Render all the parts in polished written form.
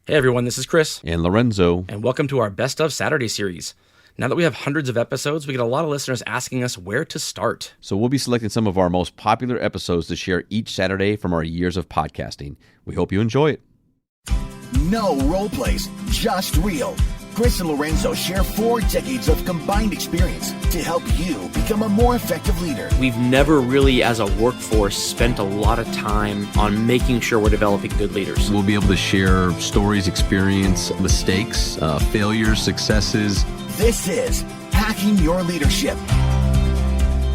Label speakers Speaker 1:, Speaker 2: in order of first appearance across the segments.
Speaker 1: Hey everyone, this is Chris.
Speaker 2: And Lorenzo.
Speaker 1: And welcome to our Best of Saturday series. Now that we have hundreds of episodes, we get a lot of listeners asking us where to start.
Speaker 2: So we'll be selecting some of our most popular episodes to share each Saturday from our years of podcasting. We hope you enjoy it.
Speaker 3: No role plays, just real. Chris and Lorenzo share 4 decades of combined experience to help you become a more effective leader.
Speaker 4: We've never really, as a workforce, spent a lot of time on making sure we're developing good leaders.
Speaker 2: We'll be able to share stories, experience, mistakes, failures, successes.
Speaker 3: This is Hacking Your Leadership.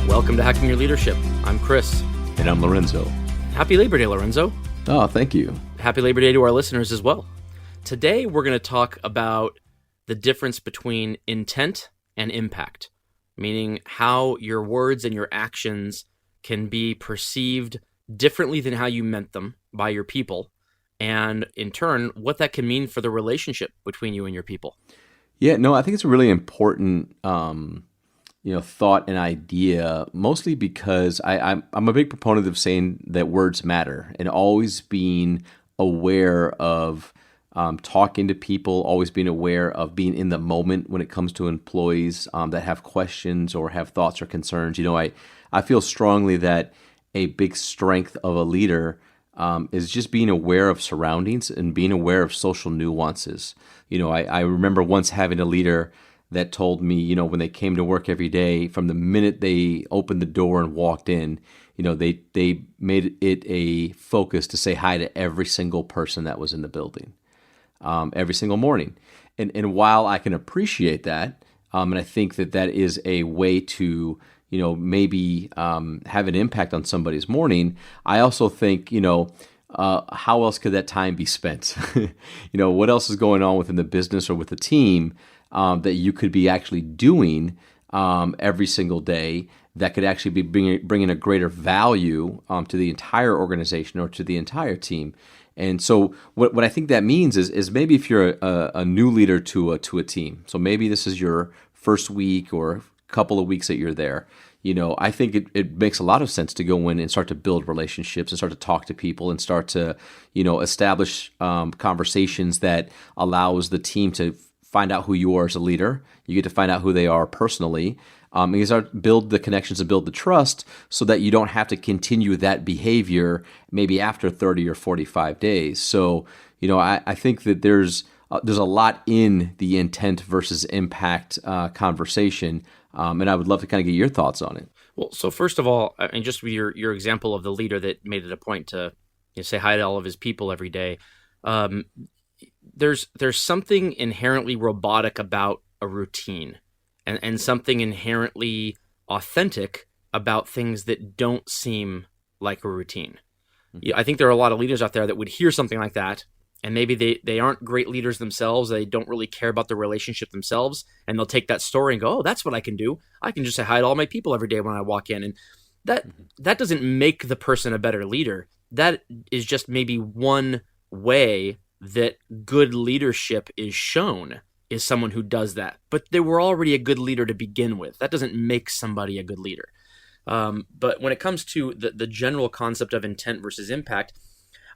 Speaker 4: Welcome to Hacking Your Leadership. I'm Chris.
Speaker 2: And I'm Lorenzo.
Speaker 4: Happy Labor Day, Lorenzo.
Speaker 2: Oh, thank you.
Speaker 4: Happy Labor Day to our listeners as well. Today, we're going to talk about the difference between intent and impact, meaning how your words and your actions can be perceived differently than how you meant them by your people, and in turn, what that can mean for the relationship between you and your people.
Speaker 2: Yeah, no, I think it's a really important thought and idea, mostly because I'm a big proponent of saying that words matter and always being aware of talking to people, always being aware of being in the moment when it comes to employees that have questions or have thoughts or concerns. You know, I feel strongly that a big strength of a leader is just being aware of surroundings and being aware of social nuances. You know, I remember once having a leader that told me, you know, when they came to work every day, from the minute they opened the door and walked in, you know, they made it a focus to say hi to every single person that was in the building. Every single morning. And while I can appreciate that, and I think that is a way to, you know, maybe have an impact on somebody's morning, I also think, you know, how else could that time be spent? You know, what else is going on within the business or with the team that you could be actually doing every single day that could actually be bringing a greater value to the entire organization or to the entire team. And so what I think that means is maybe if you're a new leader to a team, so maybe this is your first week or couple of weeks that you're there, you know, I think it makes a lot of sense to go in and start to build relationships and start to talk to people and start to, you know, establish conversations that allows the team to find out who you are as a leader. You get to find out who they are personally. And you start to build the connections and build the trust so that you don't have to continue that behavior maybe after 30 or 45 days. So, you know, I think that there's a lot in the intent versus impact conversation, and I would love to kind of get your thoughts on it.
Speaker 4: Well, so first of all, I mean, just your example of the leader that made it a point to say hi to all of his people every day. There's something inherently robotic about a routine. And something inherently authentic about things that don't seem like a routine. Mm-hmm. I think there are a lot of leaders out there that would hear something like that, and maybe they aren't great leaders themselves. They don't really care about the relationship themselves, and they'll take that story and go, "Oh, that's what I can do. I can just say hi to all my people every day when I walk in." And that doesn't make the person a better leader. That is just maybe one way that good leadership is shown. Is someone who does that. But they were already a good leader to begin with. That doesn't make somebody a good leader. But when it comes to the general concept of intent versus impact,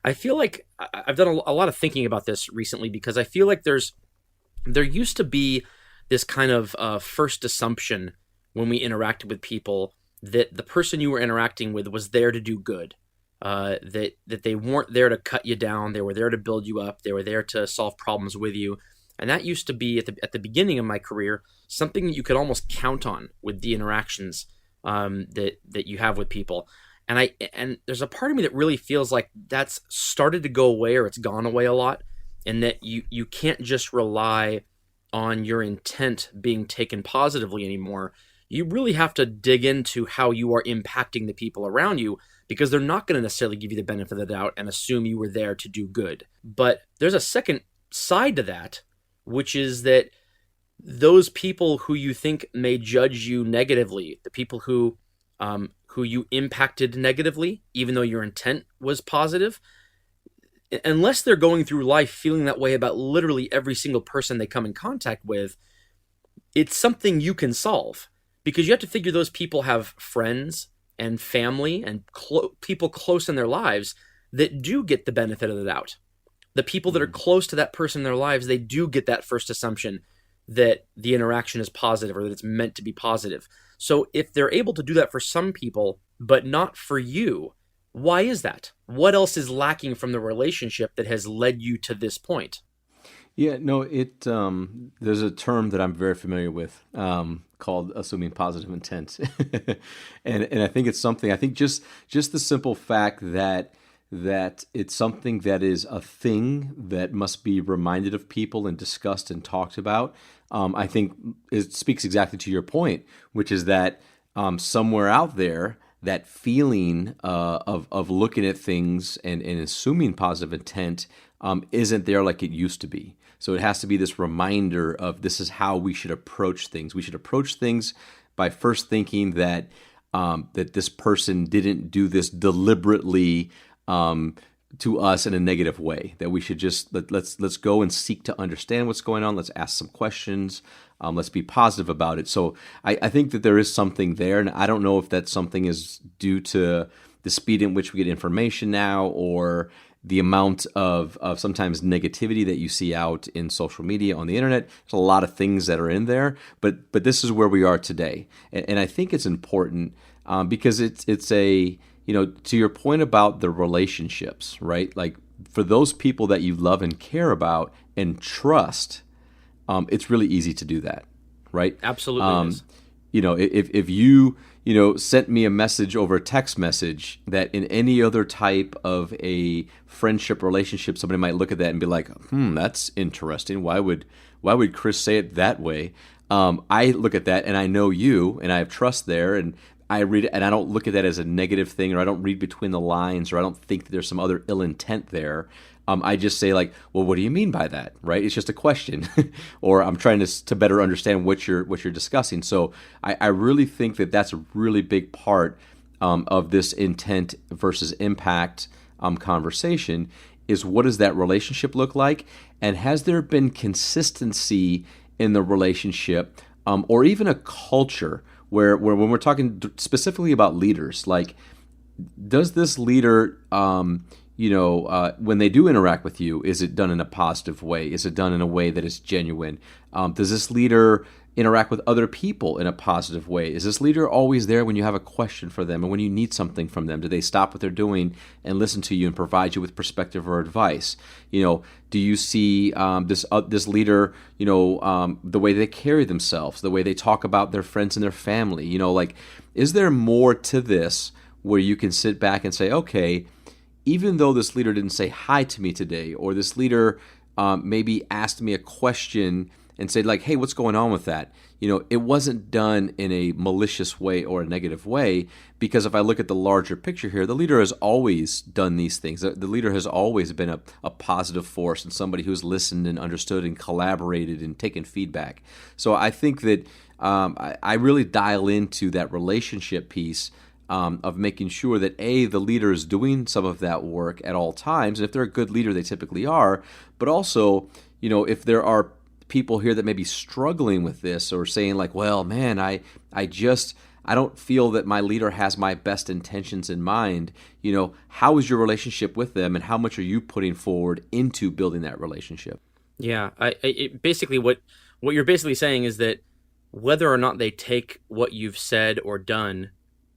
Speaker 4: I feel like I've done a lot of thinking about this recently because I feel like there used to be this kind of first assumption when we interacted with people that the person you were interacting with was there to do good. That they weren't there to cut you down. They were there to build you up. They were there to solve problems with you. And that used to be at the beginning of my career something that you could almost count on with the interactions that you have with people. And there's a part of me that really feels like that's started to go away, or it's gone away a lot, and that you can't just rely on your intent being taken positively anymore. You really have to dig into how you are impacting the people around you, because they're not going to necessarily give you the benefit of the doubt and assume you were there to do good. But there's a second side to that, which is that those people who you think may judge you negatively, the people who you impacted negatively, even though your intent was positive, unless they're going through life feeling that way about literally every single person they come in contact with, it's something you can solve. Because you have to figure those people have friends and family and people close in their lives that do get the benefit of the doubt. The people that are close to that person in their lives, they do get that first assumption that the interaction is positive or that it's meant to be positive. So if they're able to do that for some people, but not for you, why is that? What else is lacking from the relationship that has led you to this point?
Speaker 2: Yeah, no, there's a term that I'm very familiar with called assuming positive intent, and I think it's something. I think just the simple fact that it's something that is a thing that must be reminded of people and discussed and talked about. I think it speaks exactly to your point, which is that somewhere out there, that feeling of looking at things and assuming positive intent isn't there like it used to be. So it has to be this reminder of this is how we should approach things. We should approach things by first thinking that that this person didn't do this deliberately to us in a negative way. That we should just let's go and seek to understand what's going on. Let's ask some questions. Let's be positive about it. So I think that there is something there, and I don't know if that something is due to the speed in which we get information now, or the amount of sometimes negativity that you see out in social media, on the internet. There's a lot of things that are in there, but this is where we are today, and I think it's important because it's a, to your point about the relationships, right? Like for those people that you love and care about and trust, it's really easy to do that, right?
Speaker 4: Absolutely. It is.
Speaker 2: If you sent me a message over a text message that in any other type of a friendship relationship, somebody might look at that and be like, that's interesting. Why would Chris say it that way? I look at that and I know you and I have trust there, and I read it and I don't look at that as a negative thing, or I don't read between the lines, or I don't think that there's some other ill intent there. I just say like, well, what do you mean by that? Right? It's just a question, or I'm trying to better understand what you're discussing. So I really think that that's a really big part of this intent versus impact conversation is, what does that relationship look like? And has there been consistency in the relationship, or even a culture where when we're talking specifically about leaders, like, does this leader, when they do interact with you, is it done in a positive way? Is it done in a way that is genuine? Does this leader interact with other people in a positive way? Is this leader always there when you have a question for them and when you need something from them? Do they stop what they're doing and listen to you and provide you with perspective or advice? Do you see this leader, the way they carry themselves, the way they talk about their friends and their family? Is there more to this where you can sit back and say, okay, even though this leader didn't say hi to me today, or this leader maybe asked me a question and said like, hey, what's going on with that? It wasn't done in a malicious way or a negative way, because if I look at the larger picture here, the leader has always done these things. The leader has always been a positive force and somebody who's listened and understood and collaborated and taken feedback. So I think that I really dial into that relationship piece of making sure that the leader is doing some of that work at all times. And if they're a good leader, they typically are. But also, if there are people here that may be struggling with this, or saying like, well, man, I don't feel that my leader has my best intentions in mind. How is your relationship with them, and how much are you putting forward into building that relationship?
Speaker 4: Yeah, basically what you're basically saying is that whether or not they take what you've said or done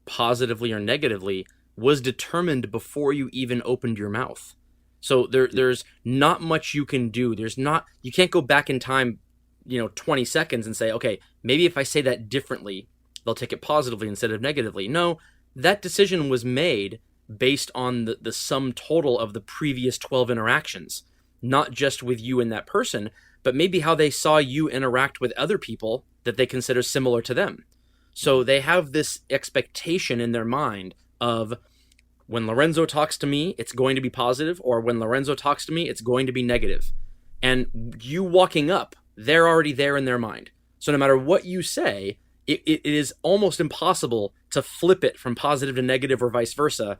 Speaker 4: positively or negatively was determined before you even opened your mouth. So there's not much you can do. You can't go back in time, 20 seconds and say, okay, maybe if I say that differently, they'll take it positively instead of negatively. No, that decision was made based on the sum total of the previous 12 interactions, not just with you and that person, but maybe how they saw you interact with other people that they consider similar to them. So they have this expectation in their mind of, when Lorenzo talks to me, it's going to be positive, or when Lorenzo talks to me, it's going to be negative. And you walking up, they're already there in their mind. So no matter what you say, it is almost impossible to flip it from positive to negative or vice versa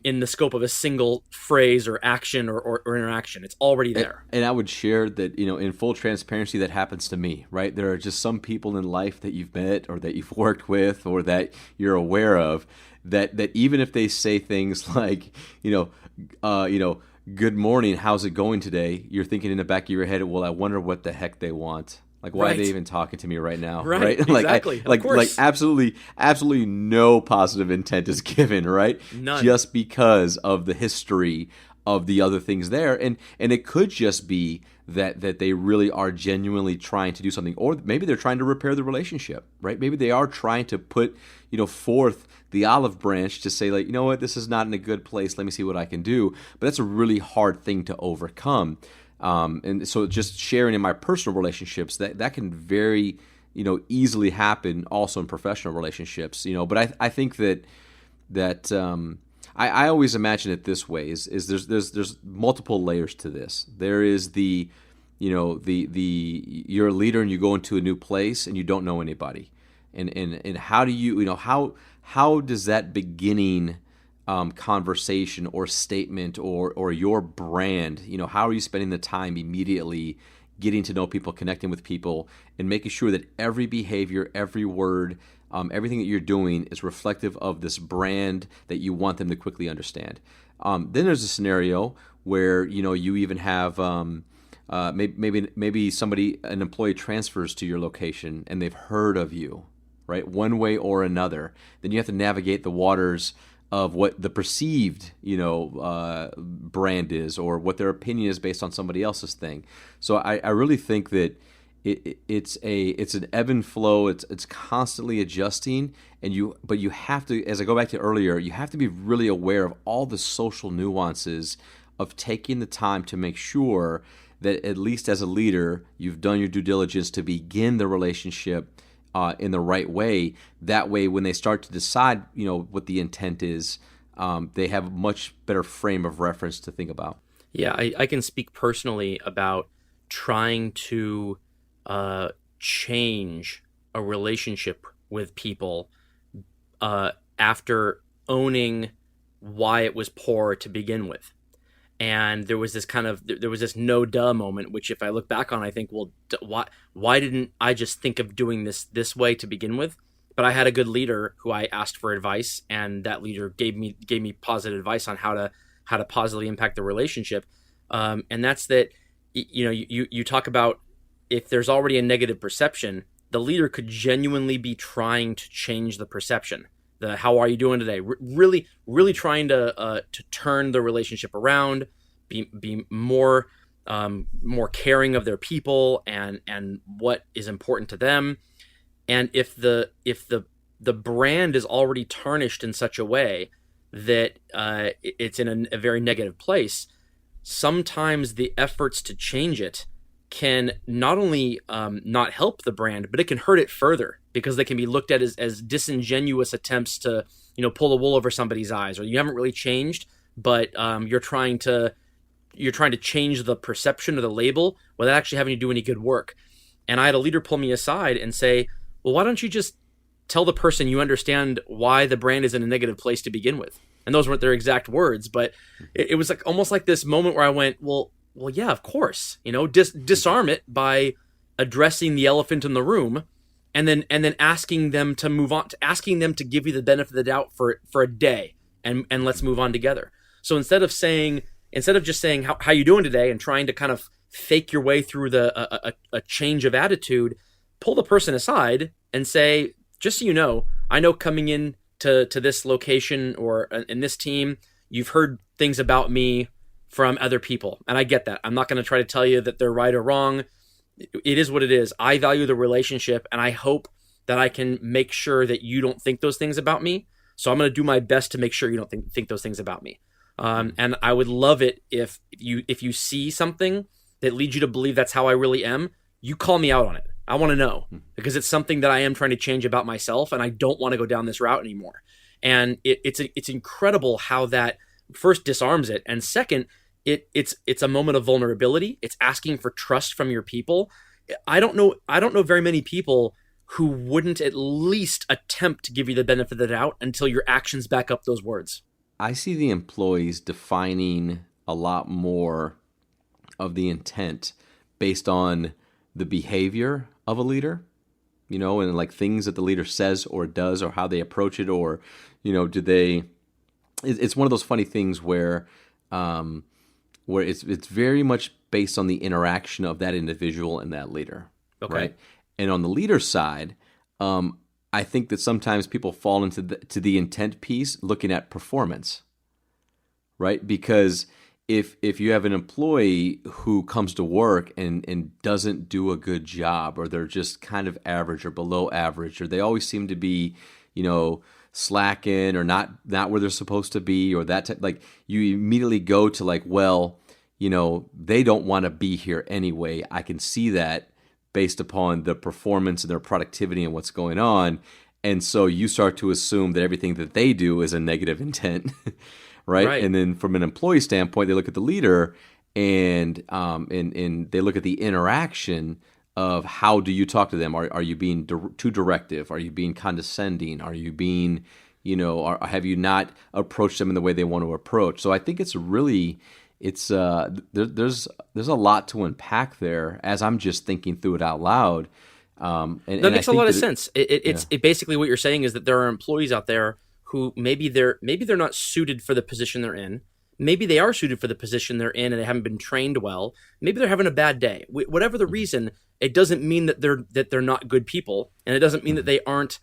Speaker 4: in the scope of a single phrase or action or interaction. It's already there. And
Speaker 2: I would share that, in full transparency, that happens to me, right? There are just some people in life that you've met or that you've worked with or that you're aware of that even if they say things like, good morning, how's it going today? You're thinking in the back of your head, well, I wonder what the heck they want. Like, why are they even talking to me right now?
Speaker 4: Right? Exactly.
Speaker 2: Like
Speaker 4: course.
Speaker 2: absolutely no positive intent is given, right?
Speaker 4: None.
Speaker 2: Just because of the history of the other things there. And it could just be that they really are genuinely trying to do something, or maybe they're trying to repair the relationship, right? Maybe they are trying to put, forth the olive branch to say, like, you know what, this is not in a good place. Let me see what I can do. But that's a really hard thing to overcome. And so just sharing in my personal relationships, that can very, easily happen also in professional relationships, but I think that I always imagine it this way is there's multiple layers to this. There is the you're a leader and you go into a new place and you don't know anybody. And how do how does that beginning conversation or statement or your brand, how are you spending the time immediately getting to know people, connecting with people, and making sure that every behavior, every word, everything that you're doing is reflective of this brand that you want them to quickly understand. Then there's a scenario where you even have maybe an employee transfers to your location and they've heard of you, right, one way or another. Then you have to navigate the waters of what the perceived, brand is, or what their opinion is based on somebody else's thing. So I really think that it's an ebb and flow. It's constantly adjusting, but you have to, as I go back to earlier, you have to be really aware of all the social nuances of taking the time to make sure that at least as a leader, you've done your due diligence to begin the relationship in the right way. That way, when they start to decide, what the intent is, they have a much better frame of reference to think about.
Speaker 4: Yeah, I can speak personally about trying to change a relationship with people after owning why it was poor to begin with. And there was this no duh moment, which if I look back on, I think, well, why didn't I just think of doing this way to begin with? But I had a good leader who I asked for advice, and that leader gave me positive advice on how to positively impact the relationship. And that's that, you talk about if there's already a negative perception, the leader could genuinely be trying to change the perception. The how are you doing today? Really, really trying to turn the relationship around, be more caring of their people and what is important to them. And if the brand is already tarnished in such a way that it's in a very negative place, sometimes the efforts to change it can not only not help the brand, but it can hurt it further, because they can be looked at as disingenuous attempts to, pull the wool over somebody's eyes, or you haven't really changed, but you're trying to change the perception of the label without actually having to do any good work. And I had a leader pull me aside and say, well, why don't you just tell the person you understand why the brand is in a negative place to begin with? And those weren't their exact words, but it was like almost like this moment where I went, well, yeah, of course, disarm it by addressing the elephant in the room, and then asking them to move on, asking them to give you the benefit of the doubt for a day, and let's move on together. So instead of just saying how you doing today and trying to kind of fake your way through a change of attitude, pull the person aside and say, just so you know, I know coming in to this location or in this team, you've heard things about me from other people. And I get that. I'm not going to try to tell you that they're right or wrong. It is what it is. I value the relationship, and I hope that I can make sure that you don't think those things about me. So I'm going to do my best to make sure you don't think those things about me. And I would love it if you see something that leads you to believe that's how I really am, you call me out on it. I want to know, because it's something that I am trying to change about myself, and I don't want to go down this route anymore. And it's incredible how that first disarms it, and second, it's a moment of vulnerability. It's asking for trust from your people. I don't know very many people who wouldn't at least attempt to give you the benefit of the doubt until your actions back up those words.
Speaker 2: I see the employees defining a lot more of the intent based on the behavior of a leader, and like things that the leader says or does, or how they approach it, or, it's one of those funny things where, where it's very much based on the interaction of that individual and that leader.
Speaker 4: Okay.
Speaker 2: Right? And on the leader side, I think that sometimes people fall into the intent piece looking at performance, right? Because if you have an employee who comes to work and doesn't do a good job, or they're just kind of average or below average, or they always seem to be, slacking or not where they're supposed to be, or that type, like, you immediately go to like, well, they don't want to be here anyway. I can see that based upon the performance and their productivity and what's going on. And so you start to assume that everything that they do is a negative intent, right? And then from an employee standpoint, they look at the leader and they look at the interaction of how do you talk to them? Are you being too directive? Are you being condescending? Are you being, have you not approached them in the way they want to approach? So I think it's really... there's a lot to unpack there as I'm just thinking through it out loud.
Speaker 4: That makes a lot of sense. It's basically what you're saying is that there are employees out there who maybe they're not suited for the position they're in. Maybe they are suited for the position they're in and they haven't been trained well. Maybe they're having a bad day. Whatever the reason, it doesn't mean that they're not good people, and it doesn't mean that they aren't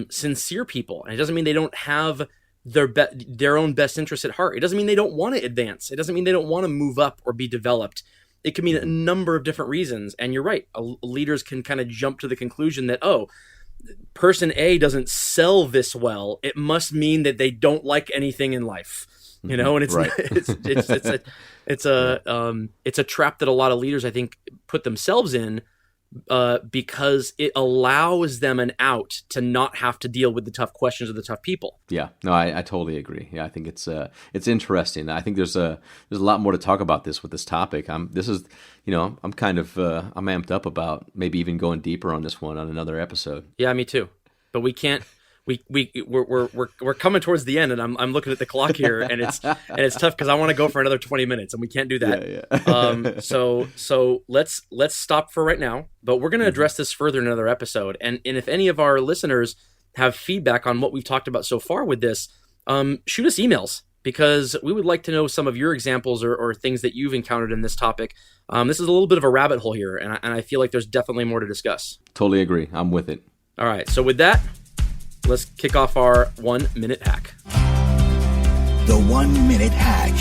Speaker 4: sincere people, and it doesn't mean they don't have their own best interests at heart. It doesn't mean they don't want to advance. It doesn't mean they don't want to move up or be developed. It could mean a number of different reasons. And you're right. Leaders can kind of jump to the conclusion that, person A doesn't sell this well. It must mean that they don't like anything in life, and it's
Speaker 2: right.
Speaker 4: it's a trap that a lot of leaders, I think, put themselves in. Because it allows them an out to not have to deal with the tough questions of the tough people.
Speaker 2: Yeah, no, I totally agree. Yeah, I think it's interesting. I think there's a lot more to talk about with this topic. I'm kind of I'm amped up about maybe even going deeper on this one on another episode.
Speaker 4: Yeah, me too. But we can't. We're coming towards the end, and I'm looking at the clock here, and it's tough because I want to go for another 20 minutes, and we can't do that.
Speaker 2: Yeah.
Speaker 4: So let's stop for right now, but we're going to address this further in another episode. And if any of our listeners have feedback on what we've talked about so far with this, shoot us emails, because we would like to know some of your examples or things that you've encountered in this topic. This is a little bit of a rabbit hole here, and I feel like there's definitely more to discuss.
Speaker 2: Totally agree. I'm with it.
Speaker 4: All right. So with that, let's kick off our 1 minute hack.
Speaker 3: The 1 minute hack.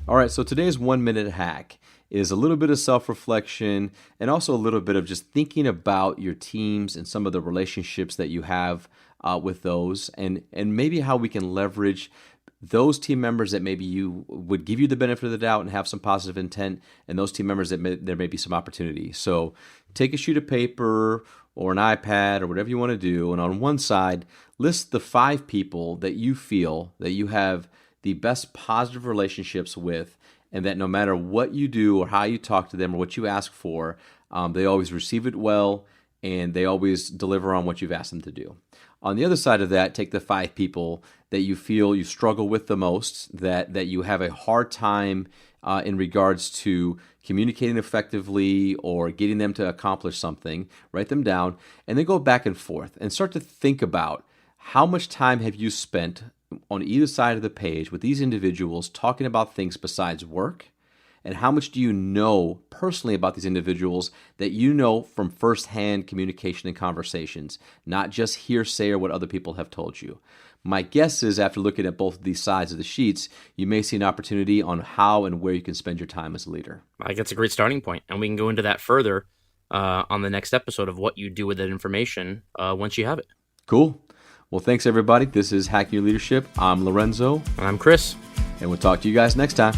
Speaker 2: All right, so today's 1 minute hack is a little bit of self-reflection and also a little bit of just thinking about your teams and some of the relationships that you have with those, and maybe how we can leverage those team members that maybe you would give you the benefit of the doubt and have some positive intent, and those team members that there may be some opportunity. So take a sheet of paper or an iPad or whatever you want to do, and on one side, list the 5 people that you feel that you have the best positive relationships with, and that no matter what you do or how you talk to them or what you ask for, they always receive it well, and they always deliver on what you've asked them to do. On the other side of that, take the 5 people that you feel you struggle with the most, that you have a hard time in regards to communicating effectively or getting them to accomplish something. Write them down, and then go back and forth and start to think about how much time have you spent on either side of the page with these individuals talking about things besides work, and how much do you know personally about these individuals that you know from firsthand communication and conversations, not just hearsay or what other people have told you. My guess is after looking at both of these sides of the sheets, you may see an opportunity on how and where you can spend your time as a leader.
Speaker 4: I think that's a great starting point, and we can go into that further on the next episode of what you do with that information once you have it.
Speaker 2: Cool. Well, thanks everybody. This is Hacking Your Leadership. I'm Lorenzo.
Speaker 4: And I'm Chris.
Speaker 2: And we'll talk to you guys next time.